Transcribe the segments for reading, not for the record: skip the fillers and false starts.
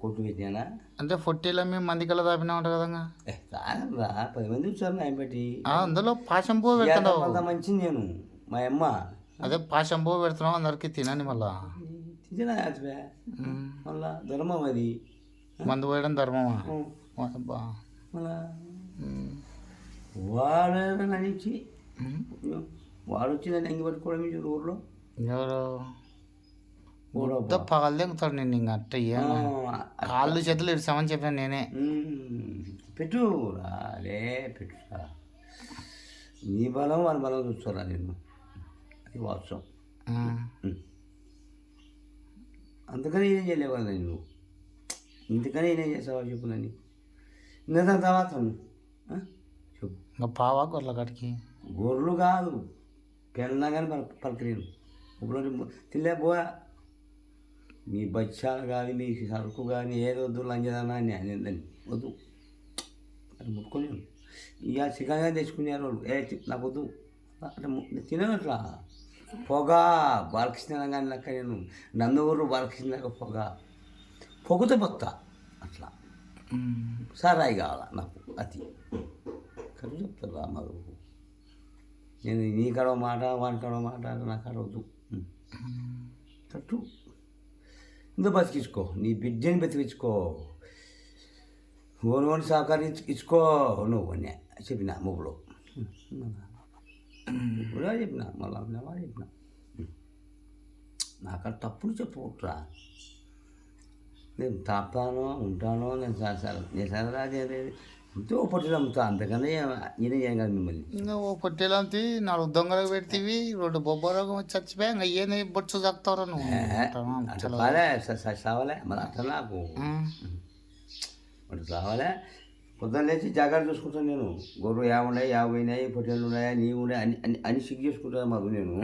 కొట్టు పెట్టినా అంటే పొట్టేలో మేము మందికల్లా తాపినా ఉంటా కదంగా తాగరా 10 మంది వచ్చారు నాయన పెట్టి అందులో పాశం పువ్వు పెడుతున్నావు అంత మంచిది నేను మా అమ్మ అదే పాశం పువ్వు పెడుతున్నావు అందరికి తినని మళ్ళా తినా మళ్ళా ధర్మం అది మందు పోయడం ధర్మమా అబ్బా మళ్ళా వాడు నడిచి వాడు వచ్చి నన్ను ఎంగి పట్టుకోవడం చూడు ఊర్లో ఎవరు పగలు దిగుతాడు నేను ఇంకా అట్ట కాళ్ళు చేతులు ఇస్తామని చెప్పాను నేనే పెట్టురా అదే పెట్టురా నీ బలం వాని బలం చూస్తారా నేను అది వాస్తవం అందుకని ఏం చేయలేవు కదా నువ్వు ఇందుకని నేనేం చేసావా చెప్పు నన్ను ఇంకా తర్వాత చెప్పు ఇంకా పావా గొర్రెల కాడికి గొర్రెలు కాదు పెళ్ళినా కానీ పలకలేను ఇప్పుడు తిల్లే పోయా మీ బచ్చాలు కానీ మీ సరుకు కానీ ఏదో వద్దు లంచదానా అని వద్దు అది ముట్టుకోలేను ఇక చికెన్గా తెచ్చుకున్నారు వాళ్ళు నాకు వద్దు అంటే తినను అట్లా పొగ బాలకృష్ణ కానీ లెక్క నేను నందూరు బాలకృష్ణ పొగతో బతుక అట్లా సారాయి కావాలా నాకు అది కరెక్ట్ చెప్తారు రామారు నేను నీ కడవ మాట వాని కడవ మాట నాకు అడవద్దు తట్టు ఇందో బతికించుకో నీ బిడ్డని బతికించుకో ఓన్ సహకారం ఇచ్చుకో నువ్వు అని చెప్పిన ముగ్గులో ఇప్పుడు చెప్పిన మళ్ళా చెప్పిన నాకు అది తప్పుడు చెప్పుకుంటురా నేను తాపుతానో ఉంటానో నేను సరదా ఎంతో పొట్టేలు అమ్ముతా అంతకన్నా నేనే ఏం కాదు మిమ్మల్ని ఇంకా ఓ పొట్టేలు అమ్మితే 4 దొంగలకు పెడితేవి 2 బొబ్బరోగం చచ్చిపోయా ఇంకా ఏది బొచ్చు తాగుతారో నువ్వు బాలే సావాలే మరి అట్లా నాకు మరి సావాలే పొద్దున్న లేచి జాగ్రత్త చూసుకుంటాను నేను గొర్రెలు 50 ఉన్నాయి 50 అయినాయి పొట్టేళ్ళు ఉన్నాయా నీవు ఉన్నాయి అని సిగ్గు చేసుకుంటాను మాకు నేను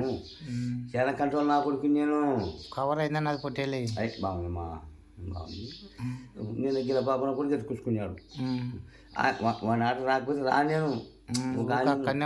చాలా కంట్రోల్ నా కొడుకు నేను కవర్ అయిందా నాది పొట్టేలే బాగుందమ్మా బాగుంది నేను దగ్గర బాబున కూడా తెచ్చుకొచ్చుకున్నాడు వాడి ఆట రాకపోతే రా నేను